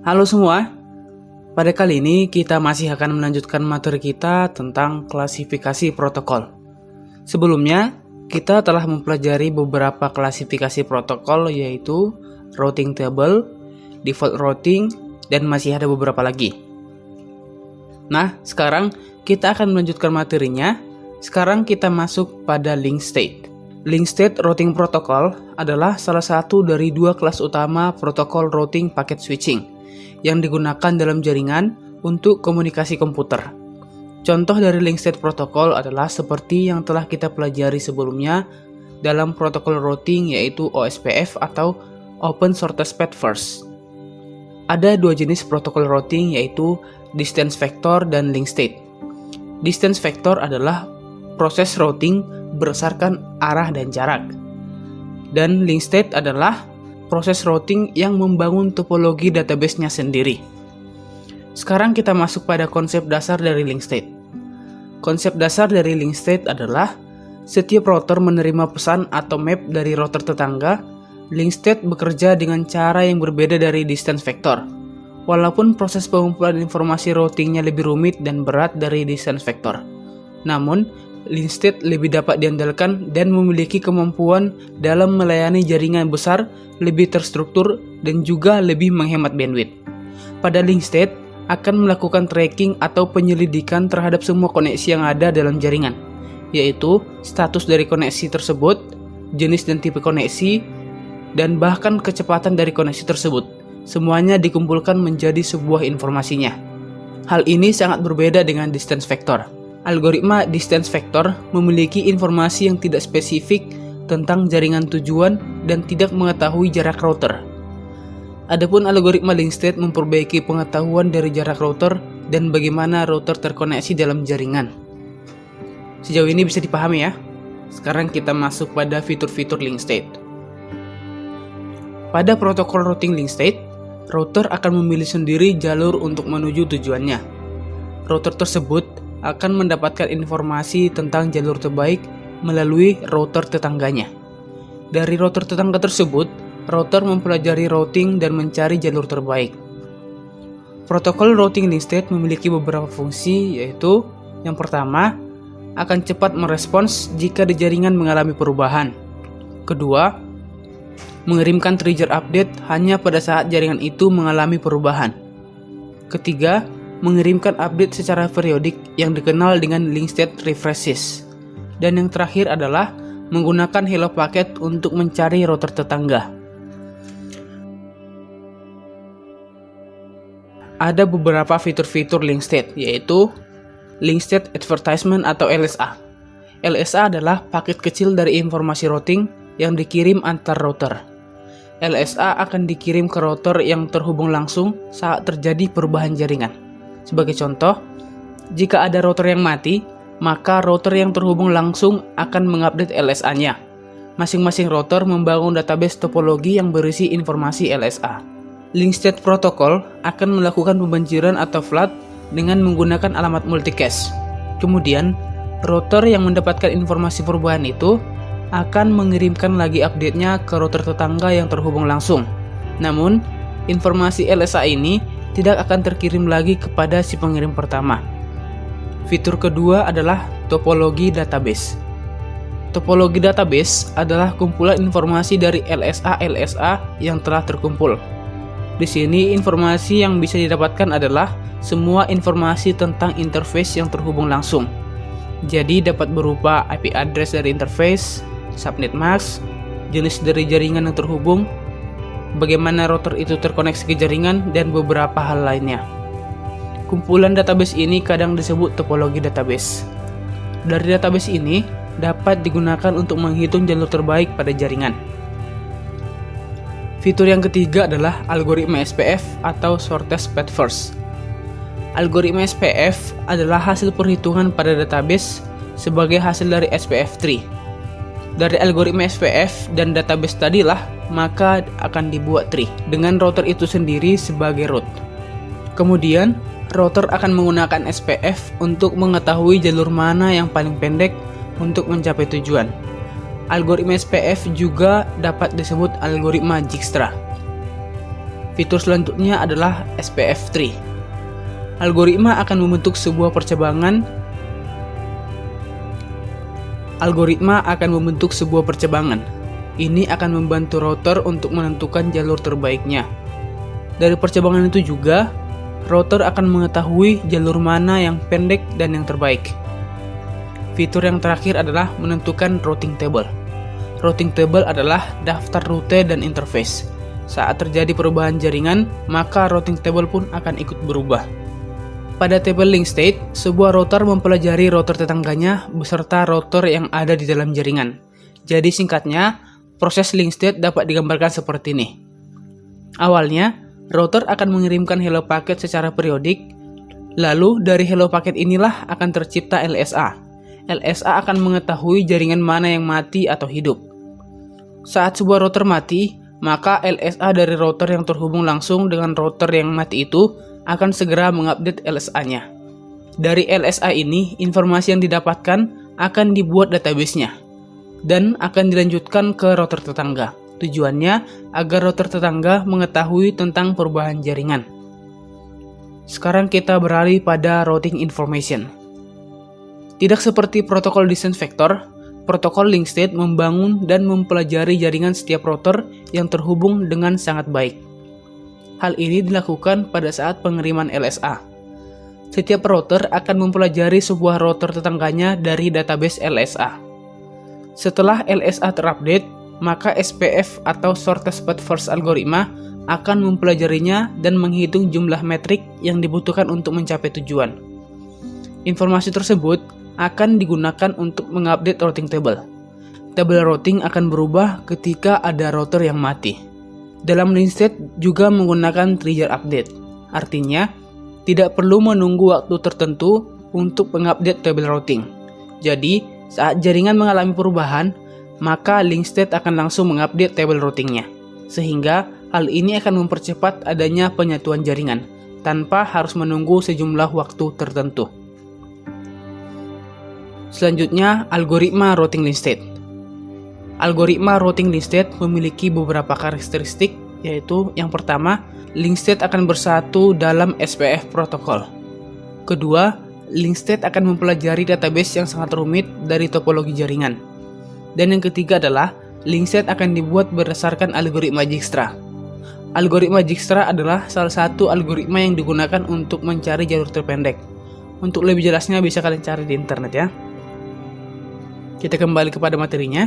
Halo semua, pada kali ini kita masih akan melanjutkan materi kita tentang klasifikasi protokol. Sebelumnya, kita telah mempelajari beberapa klasifikasi protokol yaitu routing table, default routing, dan masih ada beberapa lagi. Nah, sekarang kita akan melanjutkan materinya. Sekarang kita masuk pada link state. Link state routing protocol adalah salah satu dari dua kelas utama protokol routing packet switching yang digunakan dalam jaringan untuk komunikasi komputer. Contoh dari link state protocol adalah seperti yang telah kita pelajari sebelumnya dalam protokol routing yaitu OSPF atau Open Shortest Path First. Ada dua jenis protokol routing yaitu distance vector dan link state. Distance vector adalah proses routing berdasarkan arah dan jarak. Dan link state adalah proses routing yang membangun topologi database-nya sendiri. Sekarang kita masuk pada konsep dasar dari link state. Konsep dasar dari link state adalah setiap router menerima pesan atau map dari router tetangga. Link state bekerja dengan cara yang berbeda dari distance vector. Walaupun proses pengumpulan informasi routingnya lebih rumit dan berat dari distance vector. Namun, link state lebih dapat diandalkan dan memiliki kemampuan dalam melayani jaringan besar, lebih terstruktur, dan juga lebih menghemat bandwidth. Pada link state, akan melakukan tracking atau penyelidikan terhadap semua koneksi yang ada dalam jaringan, yaitu status dari koneksi tersebut, jenis dan tipe koneksi, dan bahkan kecepatan dari koneksi tersebut. Semuanya dikumpulkan menjadi sebuah informasinya. Hal ini sangat berbeda dengan distance vector. Algoritma distance vector memiliki informasi yang tidak spesifik tentang jaringan tujuan dan tidak mengetahui jarak router. Adapun algoritma link state memperbaiki pengetahuan dari jarak router dan bagaimana router terkoneksi dalam jaringan. Sejauh ini bisa dipahami ya? Sekarang kita masuk pada fitur-fitur link state. Pada protokol routing link state, router akan memilih sendiri jalur untuk menuju tujuannya. Router tersebut akan mendapatkan informasi tentang jalur terbaik melalui router tetangganya. Dari router tetangga tersebut, router mempelajari routing dan mencari jalur terbaik. Protokol routing link state memiliki beberapa fungsi, yaitu yang pertama, akan cepat merespons jika di jaringan mengalami perubahan. Kedua, mengirimkan trigger update hanya pada saat jaringan itu mengalami perubahan. Ketiga, mengirimkan update secara periodik yang dikenal dengan link state refreshes. Dan yang terakhir adalah menggunakan hello packet untuk mencari router tetangga. Ada beberapa fitur-fitur link state, yaitu link state advertisement atau LSA. LSA adalah paket kecil dari informasi routing yang dikirim antar router. LSA akan dikirim ke router yang terhubung langsung saat terjadi perubahan jaringan. Sebagai contoh, jika ada router yang mati, maka router yang terhubung langsung akan mengupdate LSA-nya. Masing-masing router membangun database topologi yang berisi informasi LSA. Link state protocol akan melakukan pembanjiran atau flood dengan menggunakan alamat multicast. Kemudian, router yang mendapatkan informasi perubahan itu akan mengirimkan lagi update-nya ke router tetangga yang terhubung langsung. Namun, informasi LSA ini tidak akan terkirim lagi kepada si pengirim pertama. Fitur kedua adalah topologi database. Topologi database adalah kumpulan informasi dari LSA yang telah terkumpul. Di sini informasi yang bisa didapatkan adalah semua informasi tentang interface yang terhubung langsung. Jadi dapat berupa IP address dari interface, subnet mask, jenis dari jaringan yang terhubung, bagaimana router itu terkoneksi ke jaringan, dan beberapa hal lainnya. Kumpulan database ini kadang disebut topologi database. Dari database ini dapat digunakan untuk menghitung jalur terbaik pada jaringan. Fitur yang ketiga adalah algoritma SPF atau Shortest Path First. Algoritma SPF adalah hasil perhitungan pada database sebagai hasil dari SPF tree. Dari algoritma SPF dan database tadilah, maka akan dibuat tree dengan router itu sendiri sebagai root. Kemudian, router akan menggunakan SPF untuk mengetahui jalur mana yang paling pendek untuk mencapai tujuan. Algoritma SPF juga dapat disebut algoritma Dijkstra. Fitur selanjutnya adalah SPF tree. Algoritma akan membentuk sebuah percabangan Ini akan membantu router untuk menentukan jalur terbaiknya. Dari percabangan itu juga, router akan mengetahui jalur mana yang pendek dan yang terbaik. Fitur yang terakhir adalah menentukan routing table. Routing table adalah daftar rute dan interface. Saat terjadi perubahan jaringan, maka routing table pun akan ikut berubah. Pada tabel link state, sebuah router mempelajari router tetangganya beserta router yang ada di dalam jaringan. Jadi singkatnya, proses link state dapat digambarkan seperti ini. Awalnya, router akan mengirimkan hello packet secara periodik, lalu dari hello packet inilah akan tercipta LSA. LSA akan mengetahui jaringan mana yang mati atau hidup. Saat sebuah router mati, maka LSA dari router yang terhubung langsung dengan router yang mati itu akan segera mengupdate LSA-nya. Dari LSA ini, informasi yang didapatkan akan dibuat database-nya dan akan dilanjutkan ke router tetangga. Tujuannya agar router tetangga mengetahui tentang perubahan jaringan. Sekarang kita beralih pada routing information. Tidak seperti protokol distance vector, protokol link state membangun dan mempelajari jaringan setiap router yang terhubung dengan sangat baik. Hal ini dilakukan pada saat pengiriman LSA. Setiap router akan mempelajari sebuah router tetangganya dari database LSA. Setelah LSA terupdate, maka SPF atau Shortest Path First algoritma akan mempelajarinya dan menghitung jumlah metrik yang dibutuhkan untuk mencapai tujuan. Informasi tersebut akan digunakan untuk mengupdate routing table. Tabel routing akan berubah ketika ada router yang mati. Dalam link state juga menggunakan trigger update. Artinya, tidak perlu menunggu waktu tertentu untuk mengupdate tabel routing. Jadi, saat jaringan mengalami perubahan, maka link state akan langsung mengupdate tabel routingnya. Sehingga, hal ini akan mempercepat adanya penyatuan jaringan, tanpa harus menunggu sejumlah waktu tertentu. Selanjutnya, algoritma routing link state. Algoritma routing link state memiliki beberapa karakteristik, yaitu yang pertama, link state akan bersatu dalam SPF protokol. Kedua, link state akan mempelajari database yang sangat rumit dari topologi jaringan. Dan yang ketiga adalah, link state akan dibuat berdasarkan algoritma Dijkstra. Algoritma Dijkstra adalah salah satu algoritma yang digunakan untuk mencari jalur terpendek. Untuk lebih jelasnya bisa kalian cari di internet ya. Kita kembali kepada materinya.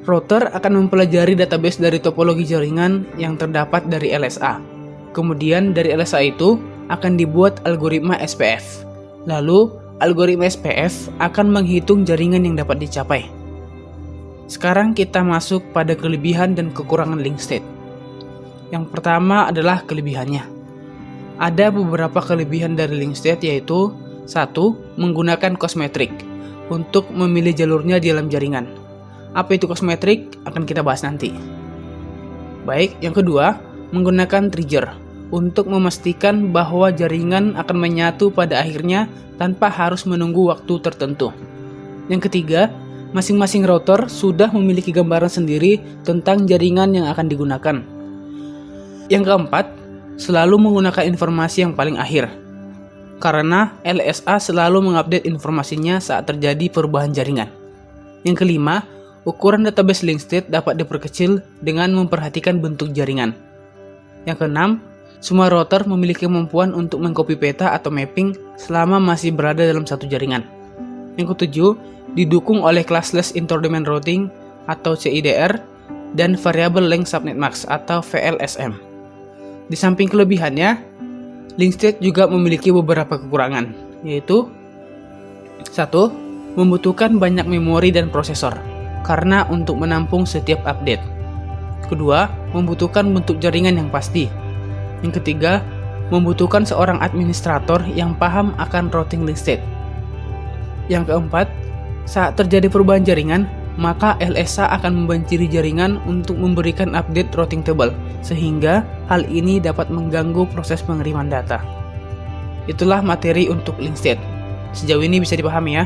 Router akan mempelajari database dari topologi jaringan yang terdapat dari LSA. Kemudian dari LSA itu akan dibuat algoritma SPF. Lalu, algoritma SPF akan menghitung jaringan yang dapat dicapai. Sekarang kita masuk pada kelebihan dan kekurangan link state. Yang pertama adalah kelebihannya. Ada beberapa kelebihan dari link state, yaitu 1. Menggunakan cosmetric untuk memilih jalurnya di dalam jaringan. Apa itu cosmetric? Akan kita bahas nanti. Baik, yang kedua, menggunakan trigger untuk memastikan bahwa jaringan akan menyatu pada akhirnya tanpa harus menunggu waktu tertentu. Yang ketiga, masing-masing router sudah memiliki gambaran sendiri tentang jaringan yang akan digunakan. Yang keempat, selalu menggunakan informasi yang paling akhir, karena LSA selalu mengupdate informasinya saat terjadi perubahan jaringan. Yang kelima, ukuran database link state dapat diperkecil dengan memperhatikan bentuk jaringan. Yang keenam, semua router memiliki kemampuan untuk mengcopy peta atau mapping selama masih berada dalam satu jaringan. Yang ketujuh, didukung oleh classless interdomain routing atau CIDR dan variable length subnet max atau VLSM. Di samping kelebihannya, link state juga memiliki beberapa kekurangan, yaitu 1. Membutuhkan banyak memori dan prosesor karena untuk menampung setiap update. Kedua, membutuhkan bentuk jaringan yang pasti. Yang ketiga, membutuhkan seorang administrator yang paham akan routing link state. Yang keempat, saat terjadi perubahan jaringan, maka LSA akan membanjiri jaringan untuk memberikan update routing table, sehingga hal ini dapat mengganggu proses pengiriman data. Itulah materi untuk link state. Sejauh ini bisa dipahami ya.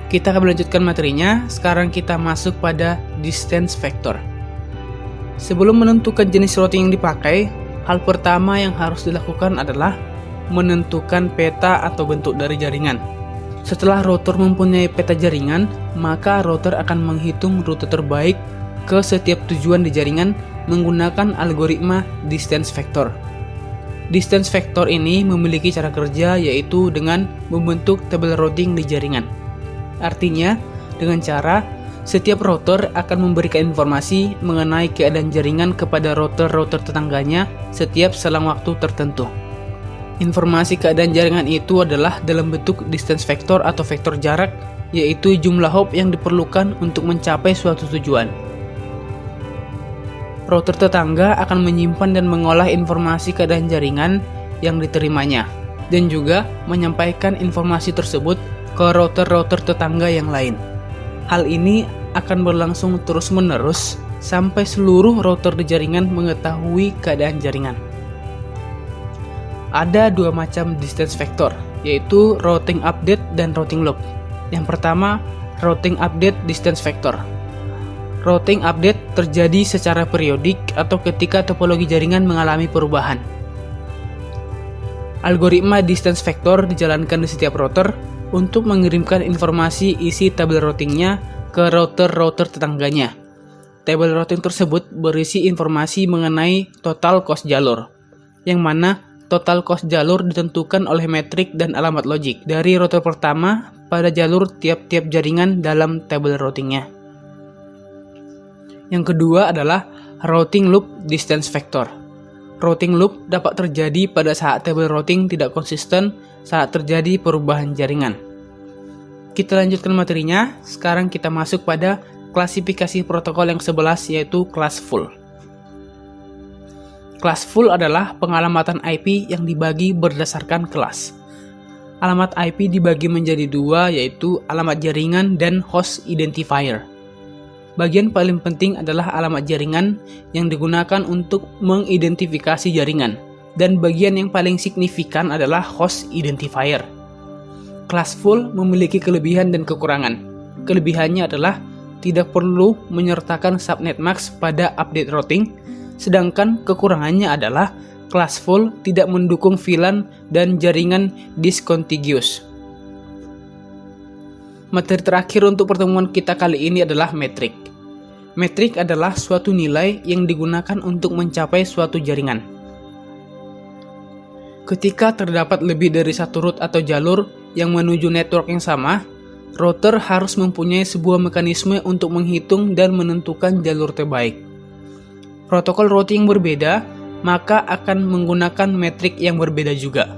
Kita akan melanjutkan materinya. Sekarang kita masuk pada distance vector. Sebelum menentukan jenis routing yang dipakai, hal pertama yang harus dilakukan adalah menentukan peta atau bentuk dari jaringan. Setelah router mempunyai peta jaringan, maka router akan menghitung rute terbaik ke setiap tujuan di jaringan menggunakan algoritma distance vector. Distance vector ini memiliki cara kerja yaitu dengan membentuk tabel routing di jaringan. Artinya, dengan cara setiap router akan memberikan informasi mengenai keadaan jaringan kepada router-router tetangganya setiap selang waktu tertentu. Informasi keadaan jaringan itu adalah dalam bentuk distance vector atau vektor jarak, yaitu jumlah hop yang diperlukan untuk mencapai suatu tujuan. Router tetangga akan menyimpan dan mengolah informasi keadaan jaringan yang diterimanya, dan juga menyampaikan informasi tersebut ke router-router tetangga yang lain. Hal ini akan berlangsung terus-menerus sampai seluruh router di jaringan mengetahui keadaan jaringan. Ada dua macam distance vector, yaitu routing update dan routing loop. Yang pertama, routing update distance vector. Routing update terjadi secara periodik atau ketika topologi jaringan mengalami perubahan. Algoritma distance vector dijalankan di setiap router untuk mengirimkan informasi isi tabel routingnya ke router-router tetangganya. Tabel routing tersebut berisi informasi mengenai total cost jalur, yang mana total cost jalur ditentukan oleh metrik dan alamat logik dari router pertama pada jalur tiap-tiap jaringan dalam tabel routingnya. Yang kedua adalah routing loop distance vector. Routing loop dapat terjadi pada saat tabel routing tidak konsisten saat terjadi perubahan jaringan. Kita lanjutkan materinya. Sekarang kita masuk pada klasifikasi protokol yang 11, yaitu classful. Classful adalah pengalamatan IP yang dibagi berdasarkan kelas. Alamat IP dibagi menjadi dua, yaitu alamat jaringan dan host identifier. Bagian paling penting adalah alamat jaringan yang digunakan untuk mengidentifikasi jaringan, dan bagian yang paling signifikan adalah host identifier. Classful memiliki kelebihan dan kekurangan. Kelebihannya adalah tidak perlu menyertakan subnet mask pada update routing, sedangkan kekurangannya adalah classful tidak mendukung VLAN dan jaringan discontiguous. Materi terakhir untuk pertemuan kita kali ini adalah metrik. Metrik adalah suatu nilai yang digunakan untuk mencapai suatu jaringan. Ketika terdapat lebih dari satu route atau jalur yang menuju network yang sama, router harus mempunyai sebuah mekanisme untuk menghitung dan menentukan jalur terbaik. Protokol routing yang berbeda, maka akan menggunakan metrik yang berbeda juga.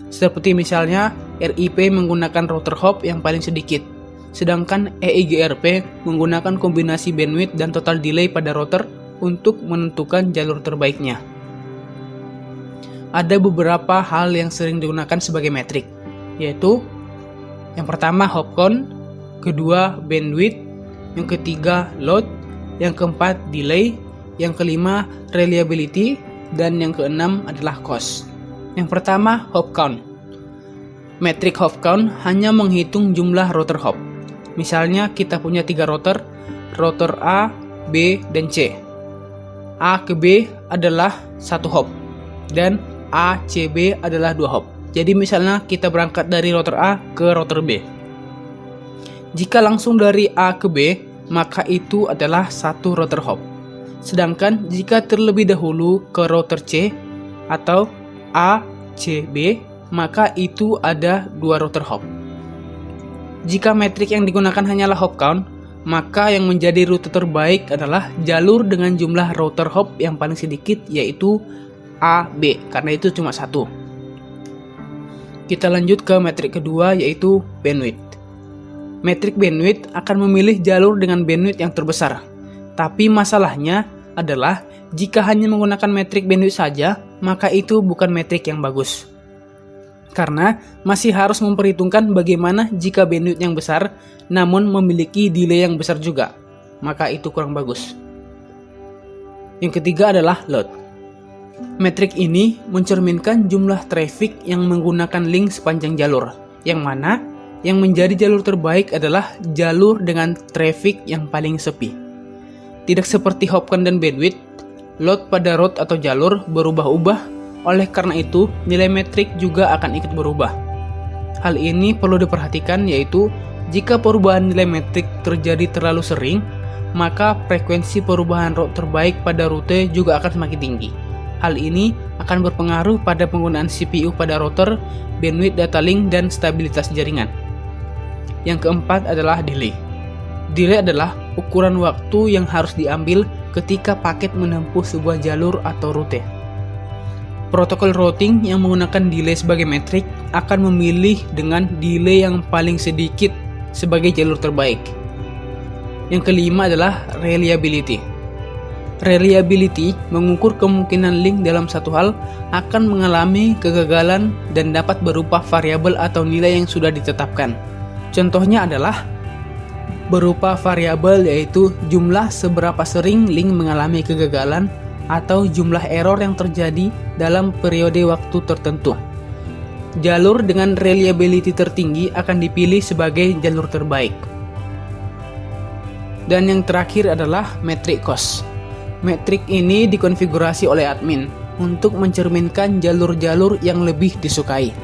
Seperti misalnya, RIP menggunakan router hop yang paling sedikit, sedangkan EIGRP menggunakan kombinasi bandwidth dan total delay pada router untuk menentukan jalur terbaiknya. Ada beberapa hal yang sering digunakan sebagai metrik, yaitu yang pertama hop count, kedua bandwidth, yang ketiga load, yang keempat delay, yang kelima reliability, dan yang keenam adalah cost. Yang pertama hop count. Metrik hop count hanya menghitung jumlah router hop. Misalnya kita punya 3 router, router A, B, dan C. A ke B adalah 1 hop, dan A, C, B adalah 2 hop. Jadi misalnya kita berangkat dari router A ke router B. Jika langsung dari A ke B, maka itu adalah 1 router hop. Sedangkan jika terlebih dahulu ke router C atau A, C, B, maka itu ada 2 router hop. Jika metrik yang digunakan hanyalah hop count, maka yang menjadi rute terbaik adalah jalur dengan jumlah router hop yang paling sedikit, yaitu A, B, karena itu cuma 1. Kita lanjut ke metrik kedua, yaitu bandwidth. Metrik bandwidth akan memilih jalur dengan bandwidth yang terbesar. Tapi masalahnya adalah jika hanya menggunakan metrik bandwidth saja, maka itu bukan metrik yang bagus. Karena masih harus memperhitungkan bagaimana jika bandwidth yang besar namun memiliki delay yang besar juga, maka itu kurang bagus. Yang ketiga adalah load. Metrik ini mencerminkan jumlah traffic yang menggunakan link sepanjang jalur, yang mana yang menjadi jalur terbaik adalah jalur dengan traffic yang paling sepi. Tidak seperti hop count dan bandwidth, load pada route atau jalur berubah-ubah, oleh karena itu nilai metrik juga akan ikut berubah. Hal ini perlu diperhatikan, yaitu jika perubahan nilai metrik terjadi terlalu sering, maka frekuensi perubahan route terbaik pada rute juga akan semakin tinggi. Hal ini akan berpengaruh pada penggunaan CPU pada router, bandwidth data link, dan stabilitas jaringan. Yang keempat adalah delay. Delay adalah ukuran waktu yang harus diambil ketika paket menempuh sebuah jalur atau rute. Protokol routing yang menggunakan delay sebagai metrik akan memilih dengan delay yang paling sedikit sebagai jalur terbaik. Yang kelima adalah reliability. Reliability mengukur kemungkinan link dalam satu hal akan mengalami kegagalan dan dapat berupa variabel atau nilai yang sudah ditetapkan. Contohnya adalah berupa variabel, yaitu jumlah seberapa sering link mengalami kegagalan atau jumlah error yang terjadi dalam periode waktu tertentu. Jalur dengan reliability tertinggi akan dipilih sebagai jalur terbaik. Dan yang terakhir adalah metric cost. Metrik ini dikonfigurasi oleh admin untuk mencerminkan jalur-jalur yang lebih disukai.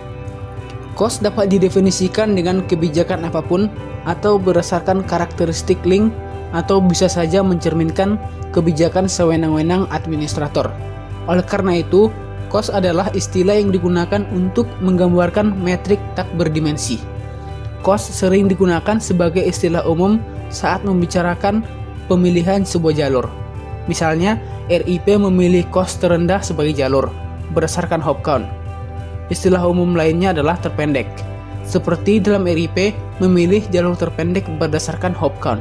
Cost dapat didefinisikan dengan kebijakan apapun atau berdasarkan karakteristik link, atau bisa saja mencerminkan kebijakan sewenang-wenang administrator. Oleh karena itu, cost adalah istilah yang digunakan untuk menggambarkan metrik tak berdimensi. Cost sering digunakan sebagai istilah umum saat membicarakan pemilihan sebuah jalur. Misalnya, RIP memilih cost terendah sebagai jalur berdasarkan hop count. Istilah umum lainnya adalah terpendek, seperti dalam RIP memilih jalur terpendek berdasarkan hop count.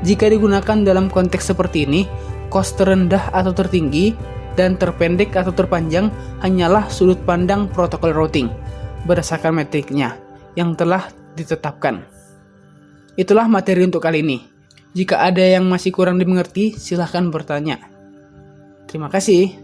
Jika digunakan dalam konteks seperti ini, cost terendah atau tertinggi dan terpendek atau terpanjang hanyalah sudut pandang protokol routing berdasarkan metriknya yang telah ditetapkan. Itulah materi untuk kali ini. Jika ada yang masih kurang dimengerti, silahkan bertanya. Terima kasih.